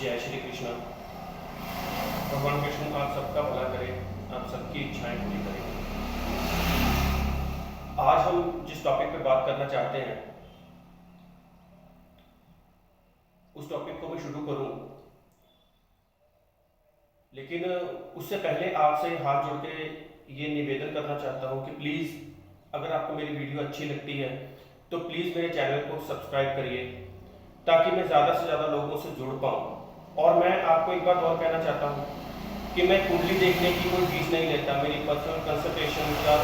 जय श्री कृष्ण। भगवान कृष्ण आप सबका भला करे, आप सबकी इच्छाएं पूरी करें। आज हम जिस टॉपिक पे बात करना चाहते हैं उस टॉपिक को मैं शुरू करूं, लेकिन उससे पहले आपसे हाथ जोड़ के ये निवेदन करना चाहता हूं कि प्लीज़ अगर आपको मेरी वीडियो अच्छी लगती है तो प्लीज़ मेरे चैनल को सब्सक्राइब करिए ताकि मैं ज़्यादा से ज़्यादा लोगों से जुड़ पाऊँ। और मैं आपको एक बात और कहना चाहता हूँ कि मैं कुंडली देखने की कोई फीस नहीं लेता। मेरी पर्सनल कंसल्टेशन का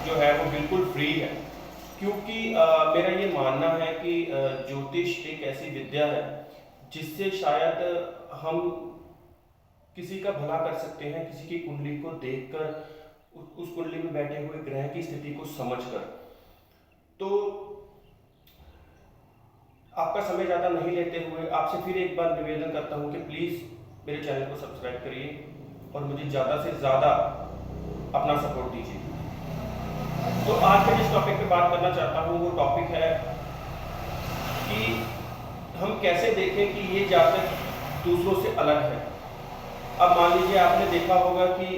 जो है वो बिल्कुल फ्री है, क्योंकि मेरा ये मानना है कि ज्योतिष एक ऐसी विद्या है जिससे शायद हम किसी का भला कर सकते हैं, किसी की कुंडली को देखकर उस कुंडली में बैठे हुए ग्रह की स्थिति को समझकर। तो आपका समय ज़्यादा नहीं लेते हुए आपसे फिर एक बार निवेदन करता हूं कि प्लीज़ मेरे चैनल को सब्सक्राइब करिए और मुझे ज़्यादा से ज़्यादा अपना सपोर्ट दीजिए। तो आज मैं जिस टॉपिक पे बात करना चाहता हूं वो टॉपिक है कि हम कैसे देखें कि ये जातक दूसरों से अलग है। अब मान लीजिए आपने देखा होगा कि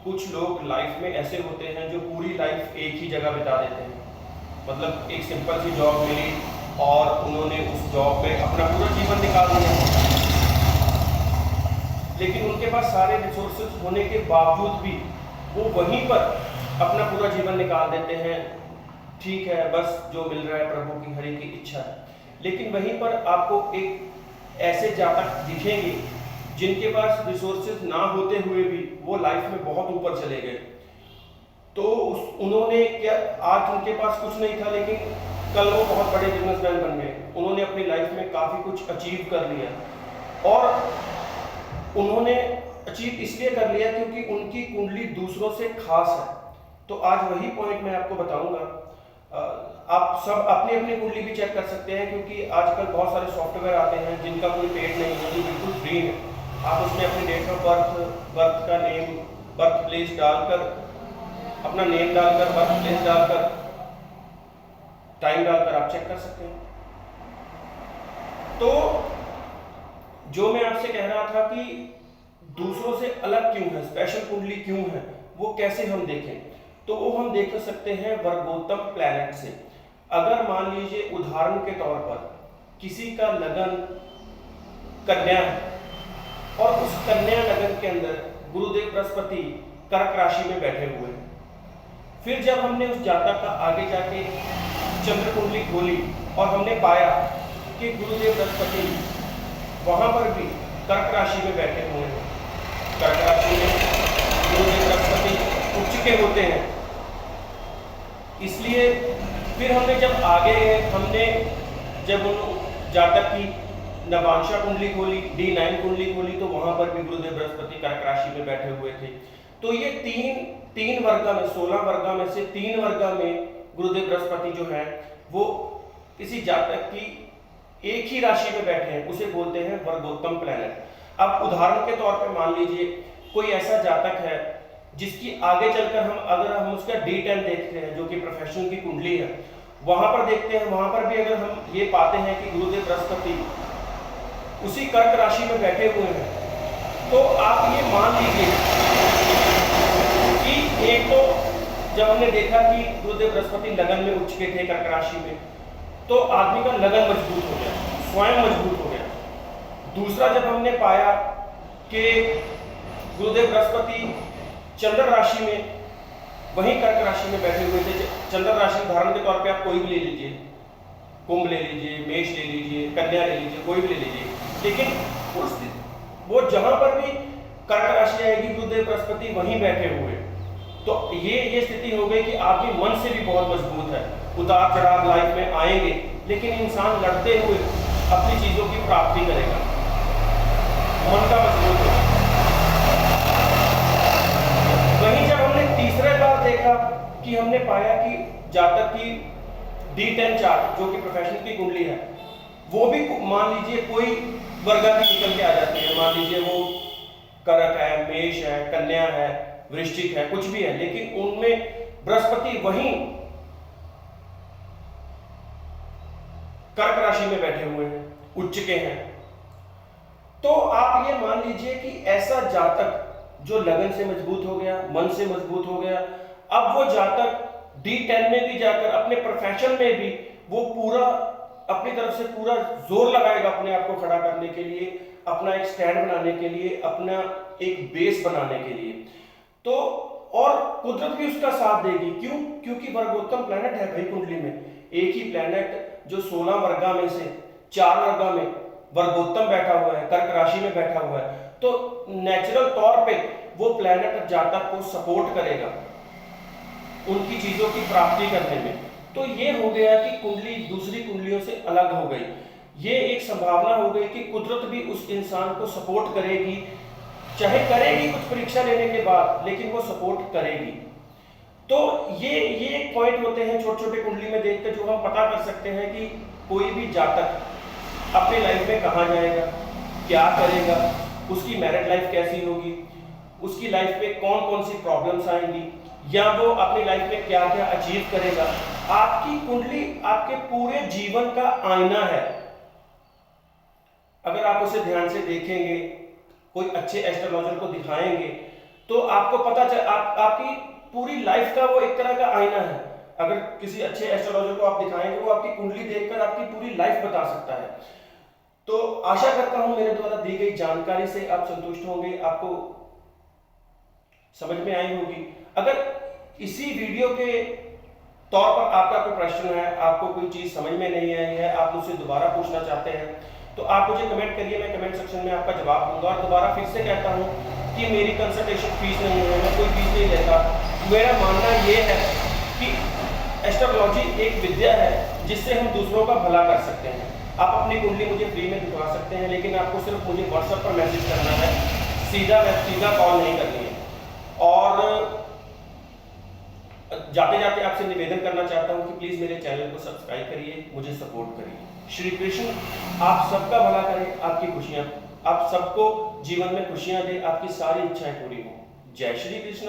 कुछ लोग लाइफ में ऐसे होते हैं जो पूरी लाइफ एक ही जगह बिता देते हैं। मतलब एक सिंपल सी जॉब मिली और उन्होंने उस जॉब में अपना पूरा जीवन निकाल दिया, लेकिन उनके पास सारे रिसोर्सेज होने के बावजूद भी वो वहीं पर अपना पूरा जीवन निकाल देते हैं। ठीक है, बस जो मिल रहा है प्रभु की हरि की इच्छा है। लेकिन वहीं पर आपको एक ऐसे जातक दिखेंगे जिनके पास रिसोर्सेज ना होते हुए भी वो लाइफ में बहुत ऊपर चले गए। तो उन्होंने क्या, आज उनके पास कुछ नहीं था लेकिन कल वो बहुत बड़े बिजनेसमैन बन गए। उन्होंने अपनी लाइफ में काफ़ी कुछ अचीव कर लिया और उन्होंने अचीव इसलिए कर लिया क्योंकि उनकी कुंडली दूसरों से खास है। तो आज वही पॉइंट मैं आपको बताऊंगा। आप सब अपनी अपनी कुंडली भी चेक कर सकते हैं, क्योंकि आजकल बहुत सारे सॉफ्टवेयर आते हैं जिनका कोई पेड नहीं है, जो बिल्कुल फ्री है। आप उसमें अपनी डेट ऑफ बर्थ का नेम, बर्थ प्लेस डालकर, अपना नेम डालकर, बर्थ प्लेस डालकर, टाइम डालकर आप चेक कर सकते हैं। तो जो मैं आपसे कह रहा था कि दूसरों से अलग क्यों है, स्पेशल कुंडली क्यों है, वो कैसे हम देखें, तो वो हम देख सकते हैं वर्गोत्तम प्लैनेट से। अगर मान लीजिए उदाहरण के तौर पर किसी का लगन कन्या है और उस कन्या लगन के अंदर गुरुदेव बृहस्पति कर्क राशि में बैठे हुए हैं, फिर जब हमने उस जातक का आगे जाके चंद्र कुंडली खोली और हमने पाया कि गुरुदेव बृहस्पति वहां पर भी कर्क राशि में बैठे हुए हैं। कर्क राशि में गुरुदेव बृहस्पति उच्च के होते हैं, इसलिए फिर हमने जब आगे हमने जब उन जातक की नवांशा कुंडली खोली, D9 कुंडली खोली, तो वहां पर भी गुरुदेव बृहस्पति कर्क राशि में बैठे हुए थे। तो ये तीन वर्गा में, 16 वर्गा में से 3 वर्गा में गुरुदेव बृहस्पति जो है वो किसी जातक की एक ही राशि में बैठे हैं, उसे बोलते हैं वर्गोत्तम प्लैनेट। अब उदाहरण के तौर पे मान लीजिए कोई ऐसा जातक है जिसकी आगे चलकर अगर हम उसका D10 देखते हैं जो कि प्रोफेशनल की कुंडली है, वहां पर देखते हैं, वहां पर भी अगर हम ये पाते हैं कि गुरुदेव बृहस्पति उसी कर्क राशि में बैठे हुए हैं, तो आप ये मान लीजिए कि एक तो जब हमने देखा कि गुरुदेव बृहस्पति लगन में उच्च के थे कर्क राशि में, तो आदमी का लगन मजबूत हो गया, स्वयं मजबूत हो गया। दूसरा, जब हमने पाया कि गुरुदेव बृहस्पति चंद्र राशि में, वहीं कर्क राशि में बैठे हुए थे। चंद्र राशि उदाहरण के तौर पे आप कोई भी ले लीजिए, कुंभ ले लीजिए, मेष ले लीजिए, कन्या ले लीजिए, कोई भी ले लीजिए, लेकिन वो जहां पर भी कर्क राशि आएगी गुरुदेव बृहस्पति वहीं बैठे हुए, तो ये स्थिति हो गई कि आपके मन से भी बहुत मजबूत है। उतार चढ़ाव लाइफ में आएंगे, लेकिन इंसान लड़ते हुए अपनी चीजों की प्राप्ति करेगा, मन का मजबूत होगा। वहीं जब हमने तीसरे बार देखा कि हमने पाया कि जातक की D10 चार्ट जो कि प्रोफेशनल की कुंडली है, वो भी मान लीजिए कोई वर्गा की निकल के आ जाती है। मान लीजिए वो कर्क है, मेष है, कन्या है, वृश्चिक है, कुछ भी है, लेकिन उनमें बृहस्पति वहीं कर्क राशि में बैठे हुए हैं, उच्च के हैं, तो आप ये मान लीजिए कि ऐसा जातक जो लगन से मजबूत हो गया, मन से मजबूत हो गया, अब वो जातक D10 में भी जाकर अपने प्रोफेशन में भी वो पूरा अपनी तरफ से पूरा जोर लगाएगा अपने आप को खड़ा करने के लिए, अपना एक स्टैंड बनाने के लिए, अपना एक बेस बनाने के लिए। तो और कुदरत भी उसका साथ देगी। क्यों? क्योंकि वर्गोत्तम प्लैनेट है भाई कुंडली में। एक ही प्लैनेट जो 16 वर्गा में से 4 वर्गा में वर्गोत्तम बैठा हुआ है, कर्क राशि में बैठा हुआ है, तो नेचुरल तौर पे वो प्लैनेट जातक को सपोर्ट करेगा उनकी चीजों की प्राप्ति करने में। तो ये हो गया कि कुंडली दूसरी कुंडलियों से अलग हो गई। ये एक संभावना हो गई कि कुदरत भी उस इंसान को सपोर्ट करेगी, चाहे करेगी कुछ परीक्षा लेने के बाद, लेकिन वो सपोर्ट करेगी। तो ये पॉइंट होते हैं छोटे छोटे कुंडली में देखकर जो हम पता कर सकते हैं कि कोई भी जातक अपने लाइफ में कहाँ जाएगा, क्या करेगा, उसकी मैरिड लाइफ कैसी होगी, उसकी लाइफ में कौन कौन सी प्रॉब्लम्स आएंगी, या वो अपनी लाइफ में क्या क्या अचीव करेगा। आपकी कुंडली आपके पूरे जीवन का आईना है। अगर आप उसे ध्यान से देखेंगे, कोई अच्छे एस्ट्रोलॉजर को दिखाएंगे, तो आपको पता चल आपकी पूरी लाइफ का वो एक तरह का आईना है। अगर किसी अच्छे एस्ट्रोलॉजर को आप दिखाएंगे, वो आपकी कुंडली देखकर आपकी पूरी लाइफ बता सकता है। तो आशा करता हूं मेरे द्वारा दी गई जानकारी से आप संतुष्ट होंगे, आपको समझ में आई होगी। अगर इसी वीडियो के तौर पर आपका कोई प्रश्न है, आपको कोई चीज समझ में नहीं आई है, आप मुझसे दोबारा पूछना चाहते हैं, तो आप मुझे कमेंट करिए, मैं कमेंट सेक्शन में आपका जवाब दूंगा। और दोबारा फिर से कहता हूं कि मेरी कंसल्टेशन फीस नहीं है, मैं कोई फीस नहीं लेता। मेरा मानना यह है कि एस्ट्रोलॉजी एक विद्या है जिससे हम दूसरों का भला कर सकते हैं। आप अपनी कुंडली मुझे फ्री में दिखवा सकते हैं, लेकिन आपको सिर्फ मुझे व्हाट्सएप पर मैसेज करना है, सीधा कॉल नहीं करनी है। और जाते जाते आपसे निवेदन करना चाहता हूं कि प्लीज मेरे चैनल को सब्सक्राइब करिए, मुझे सपोर्ट करिए। श्री कृष्ण आप सबका भला करें, आपकी खुशियां, आप सबको जीवन में खुशियां दे, आपकी सारी इच्छाएं पूरी हों। जय श्री कृष्ण।